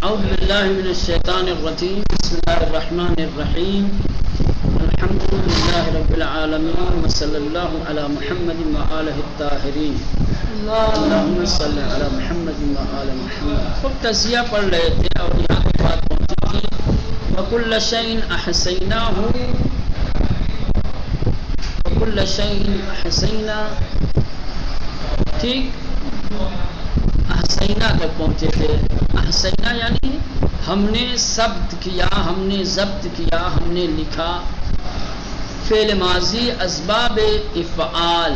اعوذ باللہ من الشیطان الرجیم بسم اللہ الرحمن الرحیم الحمد للہ رب العالمین وصلی اللہ علی محمد وآلہ الطاہرین اللہم صلی علی محمد وآل محمد. خود تزیہ پڑھ رہے تھے اور یہاں کی بات پہنچی تھی وَكُلَّ شَيْءٍ أَحْصَيْنَاهُ وَكُلَّ شَيْءٍ أَحْصَيْنَاهُ. ٹھیک احسینہ تک پہنچے تھے. احسینہ یعنی ہم نے ثبت کیا، ہم نے ضبط کیا، ہم نے لکھا. فعل ماضی اسباب افعال.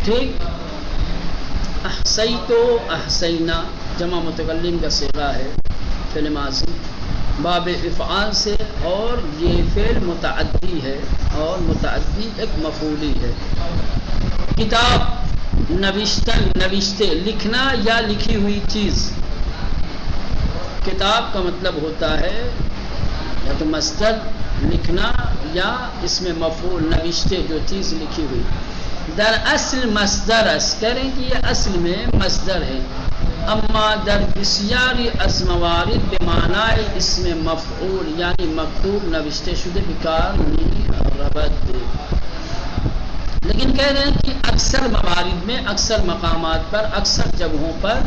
ٹھیک. احصیت و احسینہ جمع متکلم کا صیغہ ہے فعل ماضی باب افعال سے، اور یہ فعل متعدی ہے اور متعدی ایک مفعولی ہے. کتاب نوشتن، نوشتے لکھنا یا لکھی ہوئی چیز. کتاب کا مطلب ہوتا ہے یا تو مصدر لکھنا یا اس میں مفعول نوشتے جو چیز لکھی ہوئی. در اصل مصدر است، کہہ رہے ہیں کہ یہ اصل میں مصدر ہے. اما در بسیاری از موارد بمعنی اسم مفعول یعنی مکتوب نوشتے شدہ بکار نہیں ربط. لیکن کہہ رہے ہیں کہ اکثر موارد میں، اکثر مقامات پر، اکثر جگہوں پر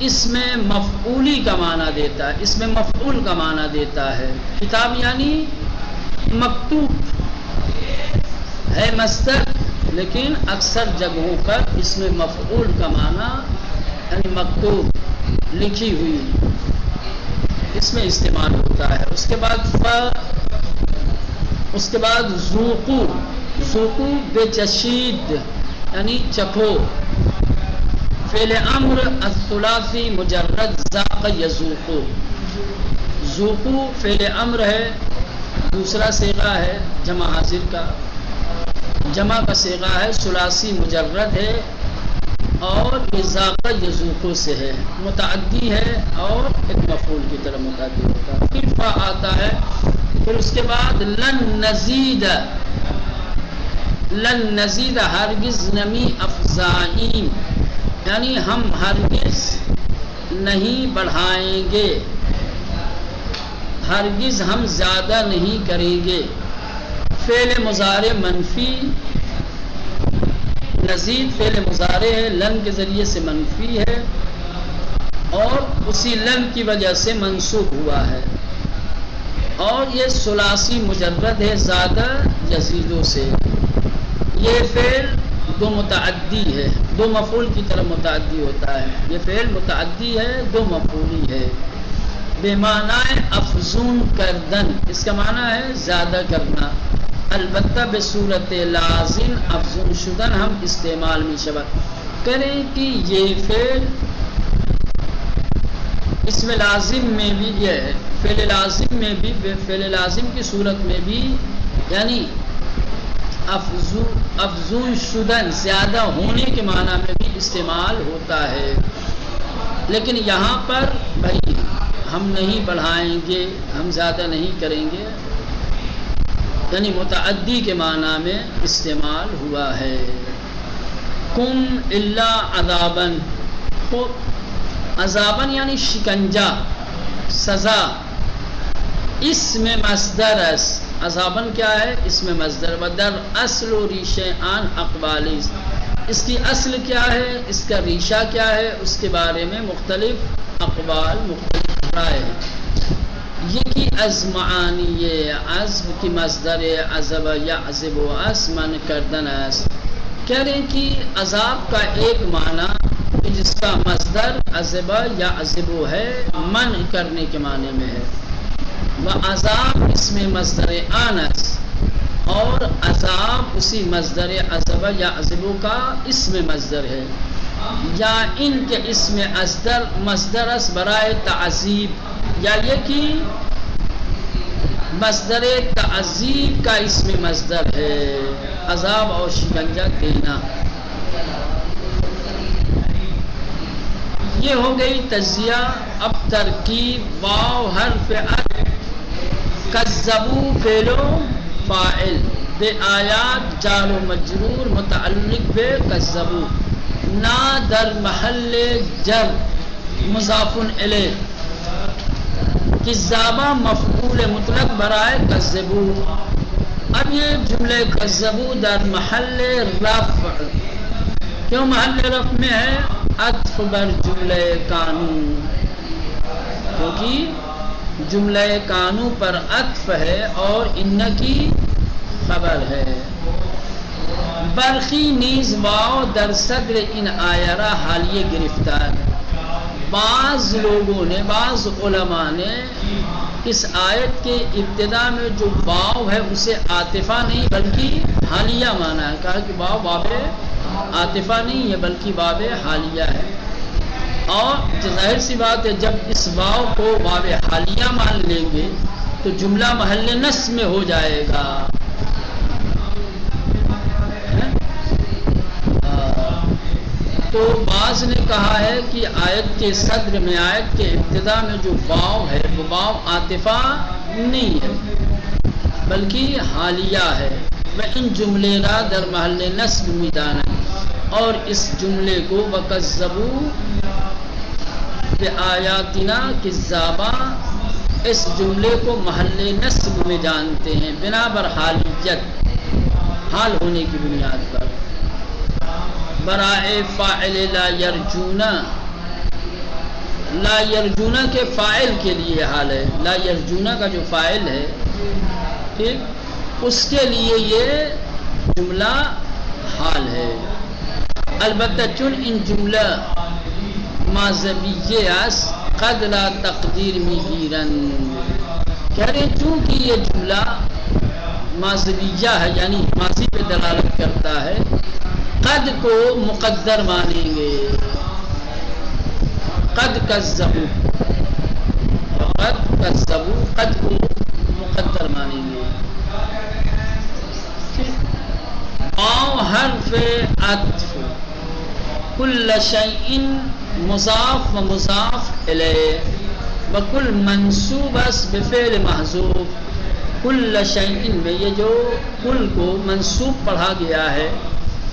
اس میں مفعولی کا معنی دیتا ہے، اس میں مفعول کا معنی دیتا ہے. کتاب یعنی مکتوب ہے مصدر، لیکن اکثر جگہوں پر اس میں مفعول کا معنی یعنی مکتوب لکھی ہوئی اس میں استعمال ہوتا ہے. اس کے بعد ذوقو، ذوقو بچشید یعنی چکھو. فعل امر الثلاثی مجرد ذاق یذوقو. ذوقو فعل امر ہے، دوسرا صیغہ ہے جمع حاضر کا. جمع کا صیغہ ہے ثلاثی مجرد ہے اور یہ ذاق یذوقو سے ہے، متعدی ہے اور ایک مفعول کی طرح متعدی ہوتا ہے. پھر فا آتا ہے. پھر اس کے بعد لن نزید، لن نزید ہرگز نمی افزائیں یعنی ہم ہرگز نہیں بڑھائیں گے، ہرگز ہم زیادہ نہیں کریں گے. فعل مضارع منفی، نزید فعل مضارع ہے، لن کے ذریعے سے منفی ہے اور اسی لن کی وجہ سے منصوب ہوا ہے. اور یہ ثلاثی مجرد ہے زیادہ یزیدوں سے. یہ فعل دو متعدی ہے، دو مفعول کی طرح متعدی ہوتا ہے. یہ فعل متعدی ہے، دو مفعولی ہے. بے معنی افزون کردن، اس کا معنی ہے زیادہ کرنا. البتہ بصورت لازم افزون شدن ہم استعمال میں شبہ کریں کہ یہ فعل اس میں لازم میں بھی یہ ہے، فعل لازم میں بھی، فعل لازم کی صورت میں بھی یعنی افزون شدن زیادہ ہونے کے معنی میں بھی استعمال ہوتا ہے. لیکن یہاں پر بھائی ہم نہیں بڑھائیں گے، ہم زیادہ نہیں کریں گے یعنی متعدی کے معنی میں استعمال ہوا ہے. کم الا عذابن، عذابن یعنی شکنجہ، سزا. اس میں مصدر است. عذابن کیا ہے؟ اس میں مصدر. ودر اصل و ریشہ آن اقوالی، اس کی اصل کیا ہے، اس کا ریشہ کیا ہے، اس کے بارے میں مختلف اقوال، مختلف رائے ہیں. یہ کی از معانی عزب کی مصدر عذب یعذب و اسمن کردن است. کہہ رہے ہیں کہ عذاب کا ایک معنی جس کا مصدر عذب یعذب ہے، منع کرنے کے معنی میں ہے. و عذاب اس میں مصدر آنس، اور عذاب اسی مصدر عذب یعذب کا اس میں مصدر ہے. یا ان کے اس میں مصدر اس برائے تعذیب، یا یہ کہ مصدر تعذیب کا اس میں مصدر ہے، عذاب اور شکنجہ دینا. یہ ہو گئی تجزیہ. اب ترکیب واو حرف کذبو فعل و فاعل، بے آیات جار و مجرور متعلق بے کذبو. نا در محل جر مضاف الیہ، کذابہ مفعول مطلق برائے کذبو. اب یہ جملے کذبو در محل رفع، کیوں محل رفع میں ہے؟ عطف بر جملے کانو، کیونکہ جملہ کانو پر عطف ہے اور ان کی خبر ہے. برخی نیز واو در صدر ان آیرہ حالیہ گرفتار. بعض لوگوں نے، بعض علماء نے اس آیت کے ابتدا میں جو واو ہے اسے عاطفہ نہیں بلکہ حالیہ مانا ہے. کہا کہ واو باب عاطفہ نہیں ہے بلکہ باب حالیہ ہے. اور ظاہر سی بات ہے جب اس واو کو باب حالیہ مان لیں گے تو جملہ محل نصب میں ہو جائے گا. تو بعض نے کہا ہے کہ آیت کے صدر میں، آیت کے ابتدا میں جو واو ہے وہ واو عاطفہ نہیں ہے بلکہ حالیہ ہے. وَإِن جملے را در محل نصب میدان، اور اس جملے کو وَكَذَّبُوا بِآيَاتِنَا كِذَّابًا، اس جملے کو محل نصب میں جانتے ہیں بنا بر حالیت، حال ہونے کی بنیاد پر. برائے فاعل لا یرجونا، لا یرجونا کے فاعل کے لیے حال ہے. لا یرجونا کا جو فاعل ہے، ٹھیک، اس کے لیے یہ جملہ حال ہے. البتہ چون ان جملہ ماضیہ اس قد لا تقدیر میگیرن، کہہ رہے چونکہ یہ جملہ ماضیہ ہے یعنی ماضی پہ دلالت کرتا ہے، قد کو مقدر مانیں گے. قد کذبوا، قد کذبوا، قد کو مقدر مانیں گے. واو حرف عطف، کل شیء مضاف و مضاف الیہ، وکل منصوب بفعل محذوف. کل شیء میں یہ جو کل کو منصوب پڑھا گیا ہے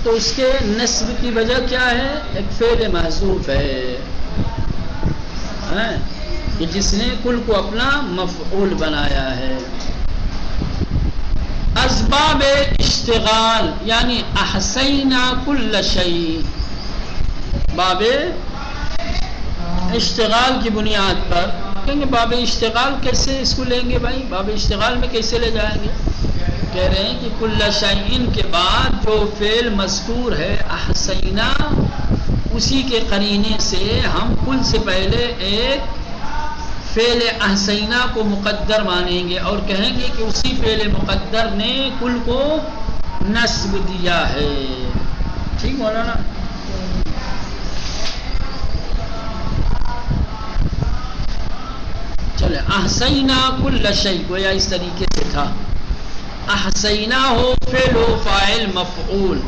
تو اس کے نصب کی وجہ کیا ہے؟ ایک فعل محذوف ہے کہ جس نے کل کو اپنا مفعول بنایا ہے. اسباب اشتغال یعنی احسینا کل شیء، باب اشتغال کی بنیاد پر کہیں گے باب اشتغال کیسے اس کو لیں گے بھائی؟ باب اشتغال میں کیسے لے جائیں گے؟ کہہ رہے ہیں کہ کل شیء کے بعد جو فعل مذکور ہے احسینا، اسی کے قرینے سے ہم کل سے پہلے ایک فعل احسینا کو مقدر مانیں گے اور کہیں گے کہ اسی فعل مقدر نے کل کو نصب دیا ہے. ٹھیک مولانا؟ چلے احسینا کل شیء گویا اس طریقے سے تھا. احسینا ہو فعل و فاعل مفعول،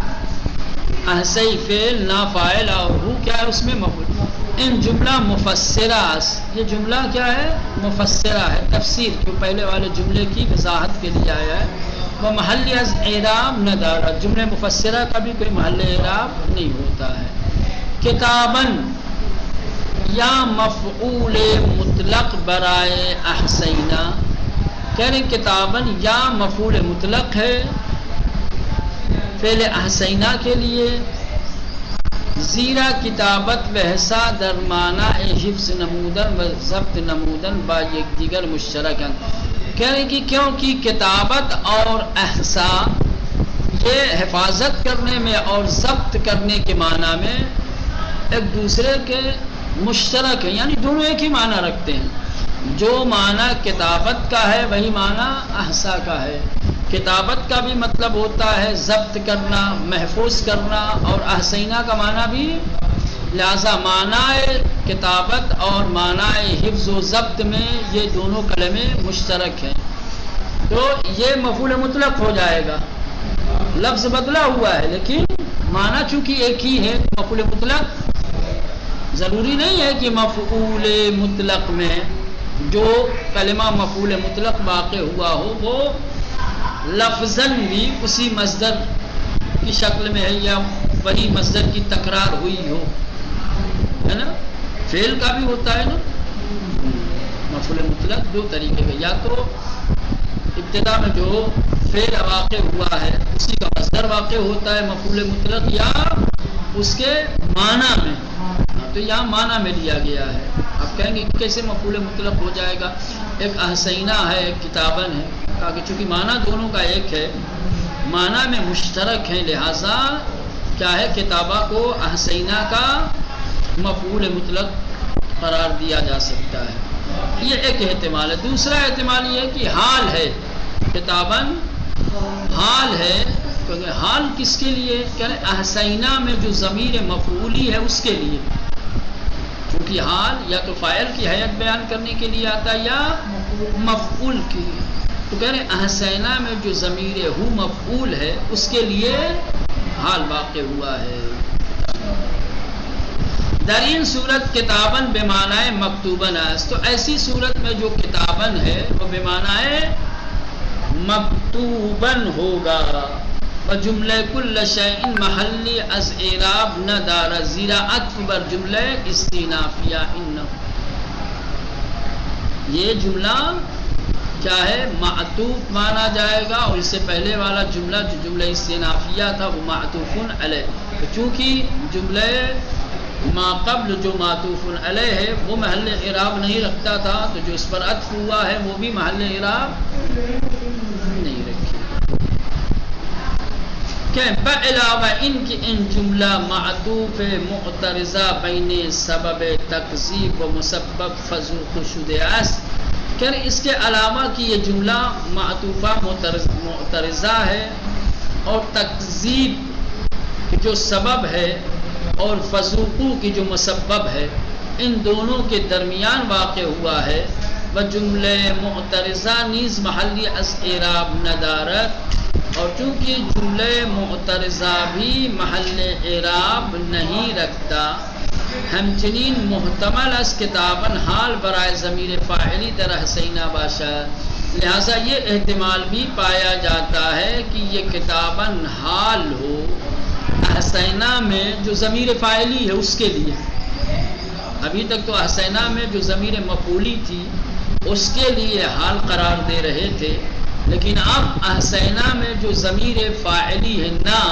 احسی فعل نا فاعل اور ہو کیا ہے اس میں مفعول. ان جملہ مفسرہ، یہ جملہ کیا ہے؟ مفسرہ ہے، تفسیر جو پہلے والے جملے کی وضاحت کے لیے آیا ہے. وہ محل از اعراب نہ دارا، جملے مفسرہ کا بھی کوئی محل اعراب نہیں ہوتا ہے. کتابن یا مفعول مطلق برائے احسینا، کہہ رہے کتابن یا مفعول مطلق ہے فعل احسینا کے لیے. زیرا کتابت وحسا در معنی حفظ نمودن و ضبط نمودن با یک دیگر مشترکن، کہہ رہے کہ کیونکہ کتابت اور احسا یہ حفاظت کرنے میں اور ضبط کرنے کے معنی میں ایک دوسرے کے مشترک ہیں، یعنی دونوں ایک ہی معنی رکھتے ہیں. جو معنی کتابت کا ہے وہی معنی احسا کا ہے. کتابت کا بھی مطلب ہوتا ہے ضبط کرنا، محفوظ کرنا، اور احسینہ کا معنی بھی، لہذا معنی کتابت اور معنی حفظ و ضبط میں یہ دونوں کلمے مشترک ہیں. تو یہ مفعول مطلق ہو جائے گا. لفظ بدلا ہوا ہے لیکن معنی چونکہ ایک ہی ہے. مفعول مطلق ضروری نہیں ہے کہ مفعول مطلق میں جو کلمہ مفعول مطلق واقع ہوا ہو وہ لفظاً بھی اسی مصدر کی شکل میں ہے یا وہی مصدر کی تکرار ہوئی ہو، ہے نا. فعل کا بھی ہوتا ہے نا مفعول مطلق دو طریقے کا، یا تو ابتدا میں جو فعل واقع ہوا ہے اسی کا مصدر واقع ہوتا ہے مفعول مطلق، یا اس کے معنی میں. تو یہاں معنی میں لیا گیا ہے. آپ کہیں گے کہ کیسے مفعول مطلق ہو جائے گا؟ ایک احسینہ ہے ایک کتابن ہے، کہا کہ چونکہ معنی دونوں کا ایک ہے، معنی میں مشترک ہیں، لہٰذا کیا ہے کتابہ کو احسینہ کا مفعول مطلق قرار دیا جا سکتا ہے. یہ ایک احتمال ہے. دوسرا احتمال یہ ہے کہ حال ہے، کتابن حال ہے. کیونکہ حال کس کے لیے؟ کہ احسینہ میں جو ضمیر مفعولی ہے اس کے لیے، کیونکہ حال یا تو فاعل کی حیت بیان کرنے کے لیے آتا ہے یا مفعول کی. تو کہہ رہے احسینہ میں جو ضمیر ہو مفعول ہے اس کے لیے حال واقع ہوا ہے. در این صورت کتابن بمعنی مکتوبن است. تو ایسی صورت میں جو کتابن ہے وہ بمعنی مکتوبن ہوگا. جملہ کل شیء محلی از اعراب نہ دارا زیرا عطف بر جملہ استینافیہ. ان یہ جملہ کیا ہے؟ معطوف مانا جائے گا، اور اس سے پہلے والا جملہ جو جملہ استینافیہ تھا وہ معطوف علیہ. چونکہ جملہ ما قبل جو معطوف علیہ ہے وہ محل اعراب نہیں رکھتا تھا، تو جو اس پر عطف ہوا ہے وہ بھی محل اعراب نہیں رکھے. کہ بعلاوہ ان کی ان جملہ معطوف معترضہ بین سبب تکذیب و مسبب فذوق شدہ است. کہ اس کے علاوہ کہ یہ جملہ معطوفہ معترضہ ہے اور تکذیب جو سبب ہے اور فذوقو کی جو مسبب ہے، ان دونوں کے درمیان واقع ہوا ہے. بجملہ معترضہ نیز محلی از اعراب ندارت. اور چونکہ جملہ معترضہ بھی محل اعراب نہیں رکھتا، ہمچنین محتمل از کتابن حال برائے ضمیر فاعلی در حسینہ باشد. لہذا یہ احتمال بھی پایا جاتا ہے کہ یہ کتابن حال ہو حسینہ میں جو ضمیر فاعلی ہے اس کے لیے. ابھی تک تو حسینہ میں جو ضمیر مفعولی تھی اس کے لیے حال قرار دے رہے تھے، لیکن اب احسینہ میں جو ضمیر فاعلی ہے نا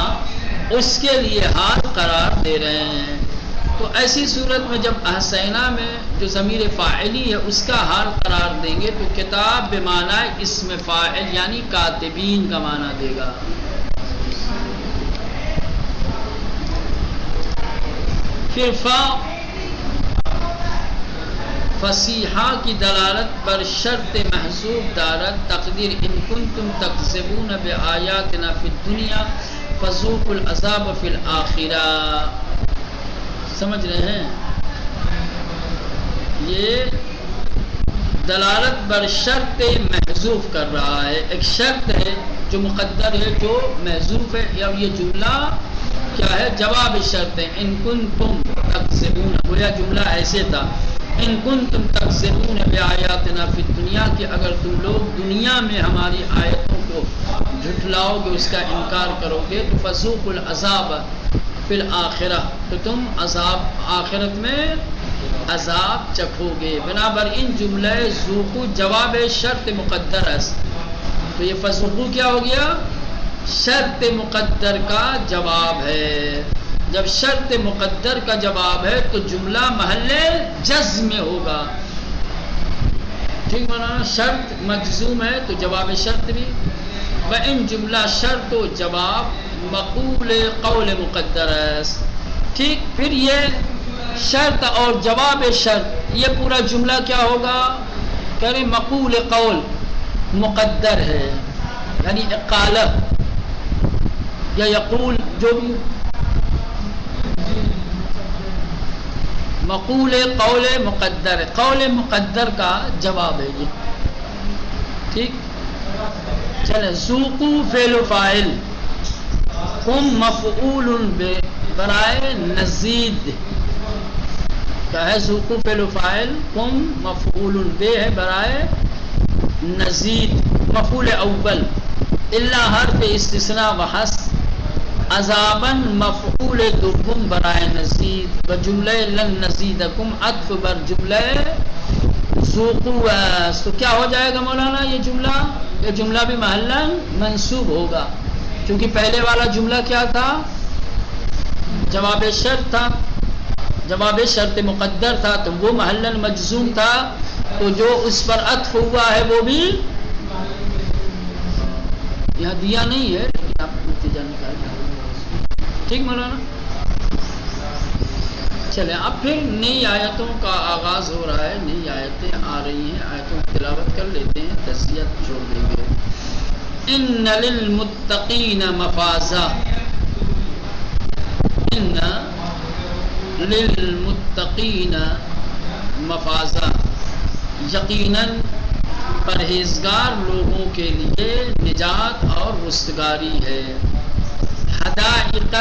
اس کے لیے حال قرار دے رہے ہیں. تو ایسی صورت میں جب احسینہ میں جو ضمیر فاعلی ہے اس کا حال قرار دیں گے تو کتاب بمعنی اسم فاعل یعنی کاتبین کا معنی دے گا. پھر فصیحہ کی دلالت پر شرط محذوف دارت تقدیر ان کنتم تکذبون بآیاتنا فی الدنیا فذوقوا العذاب فی الآخرہ. سمجھ رہے ہیں؟ یہ دلالت بر شرط محذوف کر رہا ہے. ایک شرط ہے جو مقدر ہے جو محذوف ہے، یا یہ جملہ کیا ہے؟ جواب شرط ہے. ان کنتم تکذبون، گویا جملہ ایسے تھا ان کنتم تکذبون بآیاتنا فی الدنیا، کہ اگر تم لوگ دنیا میں ہماری آیتوں کو جھٹلاؤ گے، اس کا انکار کرو گے، تو فذوقوا العذاب فی الآخرہ، تو تم عذاب آخرت میں عذاب چکھو گے. بنابر ان جملہ ذوقوا جواب شرط مقدر ہے. تو یہ فذوقوا کیا ہو گیا؟ شرط مقدر کا جواب ہے. جب شرط مقدر کا جواب ہے تو جملہ محل جزم میں ہوگا. ٹھیک مولانا؟ شرط مجزوم ہے تو جواب شرط بھی. وَإِن جملہ شرط و جواب مقول قول مقدر ہے. ٹھیک، پھر یہ شرط اور جواب شرط یہ پورا جملہ کیا ہوگا؟ کہہ رہے مقول قول مقدر ہے، یعنی اقالہ یا یقول جو بھی مقول قول مقدر ہے. قول مقدر کا جواب ہے یہ. ٹھیک، چلے. ذوقوا فعل و فاعل، قم مفعول برائے نزید. کیا ہے؟ ذوقوا فعل و فاعل، قم مفعول بے ہے برائے نزید، مفعول اول. الا حرف استثناء و حذف عذاباً مفعول دوم برائے نزید و جملہ لن نزیدکم عطف بر جملہ ذوقوا ہے. تو کیا ہو جائے گا مولانا یہ جملہ بھی محلاً منصوب ہوگا کیونکہ پہلے والا جملہ کیا تھا؟ جواب شرط تھا، جواب شرط مقدر تھا تو وہ محلاً مجزوم تھا، تو جو اس پر عطف ہوا ہے وہ بھی یہاں دیا نہیں ہے لیکن آپ نتیجہ نکال دیں. ٹھیک مولانا؟ چلیں اب پھر نئی آیتوں کا آغاز ہو رہا ہے، نئی آیتیں آ رہی ہیں، آیتوں کی تلاوت کر لیتے ہیں، تسلیت چھوڑ دیں گے. ان للمتقین مفازا، ان للمتقین مفازا، یقیناً پرہیزگار لوگوں کے لیے نجات اور رستگاری ہے. حدائق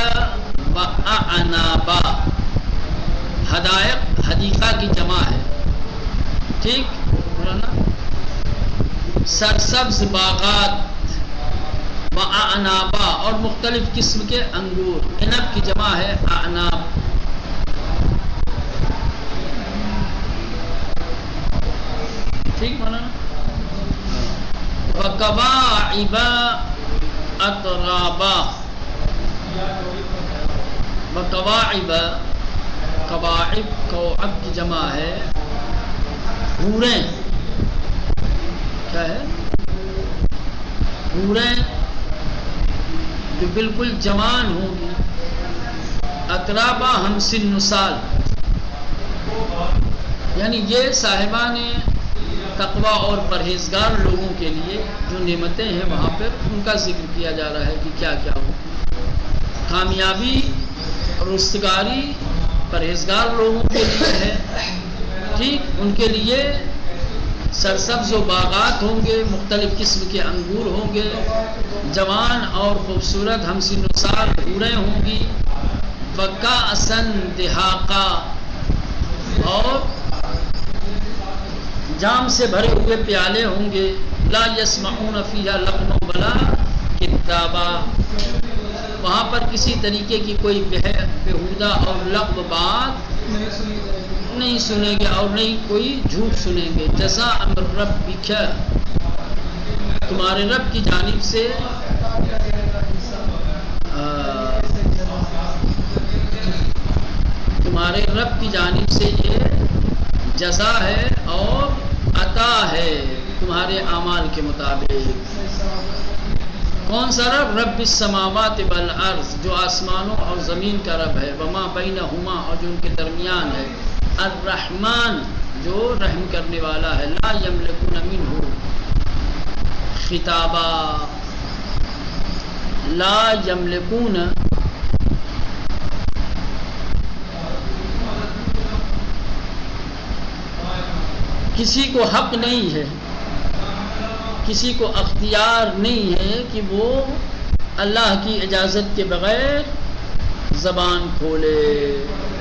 و اعنابا، حدائق حدیقہ کی جمع ہے، ٹھیک مولانا. سرسبز باغات و اعنابا، اور مختلف قسم کے انگور، عنب کی جمع ہے اعناب. ٹھیک مولانا. وکواعب اترابا، وکواعب، کواعب کوعب کی جمع ہے حوریں. کیا ہے؟ حوریں جو بالکل جوان ہوں گی. اترابا ہم سن سال، یعنی یہ صاحبان تقوی اور پرہیزگار لوگوں کے لیے جو نعمتیں ہیں وہاں پر ان کا ذکر کیا جا رہا ہے کہ کیا کیا ہو. کامیابی اور رستگاری پرہیزگار لوگوں کے لیے ہے، ٹھیک. ان کے لیے سرسبز و باغات ہوں گے، مختلف قسم کے انگور ہوں گے، جوان اور خوبصورت ہمسن و سال حوریں ہوں گی. وکأسًا دہاقا، اور جام سے بھرے ہوئے پیالے ہوں گے. لا یسمعون فیہا لغوا ولا کذابا، وہاں پر کسی طریقے کی کوئی بےہودہ اور لغو بات نہیں سنیں گے اور نہیں کوئی جھوٹ سنیں گے. جزاء من ربک، تمہارے رب کی جانب سے تمہارے رب کی جانب سے یہ جزا ہے اور عطا ہے تمہارے اعمال کے مطابق. کون سا رب؟ رب السماوات والارض، جو آسمانوں اور زمین کا رب ہے. وما بینہما، اور جو ان کے درمیان ہے. الرحمن، جو رحم کرنے والا ہے. لا یملکون منہ خطابا، لا یملکون کسی کو حق نہیں ہے، کسی کو اختیار نہیں ہے کہ وہ اللہ کی اجازت کے بغیر زبان کھولے،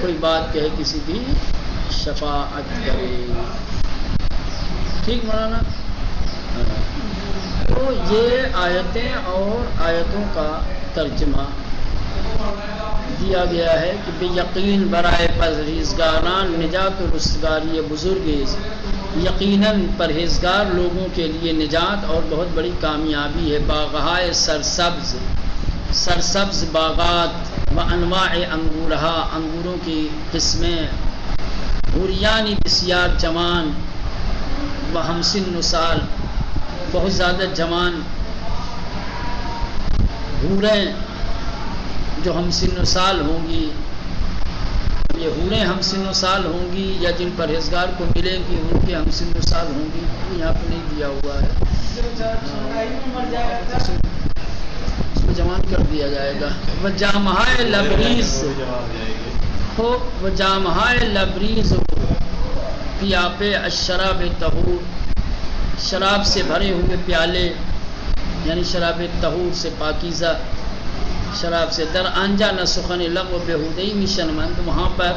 کوئی بات کہے، کسی کی شفاعت کرے. ٹھیک مولانا. تو یہ آیتیں اور آیتوں کا ترجمہ دیا گیا ہے کہ بے یقین برائے پرہیزگاران نجات و رستگاری بزرگیز، یقیناً پرہیزگار لوگوں کے لیے نجات اور بہت بڑی کامیابی ہے. باغہائے سرسبز، سرسبز باغات، و انواع انگورہا، انگوروں کی قسمیں، حوریانی بسیار جوان، و ہمسن سال، بہت زیادہ جوان حوریں جو ہمسن سال ہوں گی. یہ حوریں ہمسن سال ہوں گی یا جن پرہیزگار کو ملے گی ان کے ہمسن سال ہوں گی، یہاں پہ نہیں دیا ہوا ہے، اس کو جوان کر دیا جائے گا. وہ جامہائے لبریز ہو، وہ جامہائے لبریز ہو، پیاپے الشراب طہور، شراب سے بھرے ہوئے پیالے، یعنی شراب طہور سے پاکیزہ شراب سے. در آنجا نہ سخن لغو بےہودہی میشن مند، وہاں پر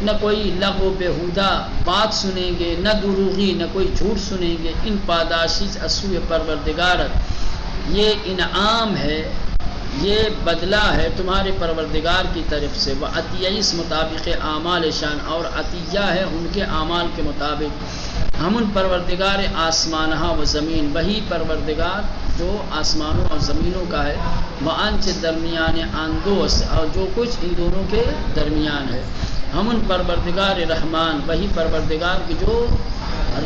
نہ کوئی لغو بےہودہ بات سنیں گے، نہ دروغی، نہ کوئی جھوٹ سنیں گے. ان پاداشی اسوء پروردگار، یہ انعام ہے، یہ بدلہ ہے تمہارے پروردگار کی طرف سے، وہ عطیہ اس مطابق اعمال شان، اور عطیہ ہے ان کے اعمال کے مطابق، ہم ان پروردگار آسمانہ و زمین، وہی پروردگار جو آسمانوں اور زمینوں کا ہے، وہ انچ درمیان اندوس، اور جو کچھ ان دونوں کے درمیان ہے، ہم ان پروردگار رحمان، وہی پروردگار کی جو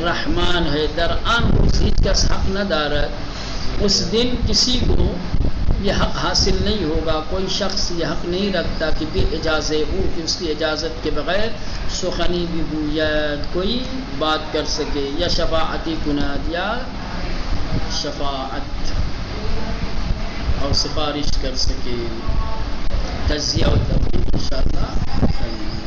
رحمان ہے، در آن روز ہیچ کس حق نہ دارد، اس دن کسی کو یہ حق حاصل نہیں ہوگا، کوئی شخص یہ حق نہیں رکھتا کہ بے اجازت او، کہ اس کی اجازت کے بغیر سخنی بھی گوید، کوئی بات کر سکے، یا شفاعتی کند، یا شفاعت اور سفارش کر سکے، تجزیہ و تفریق انشاءاللہ.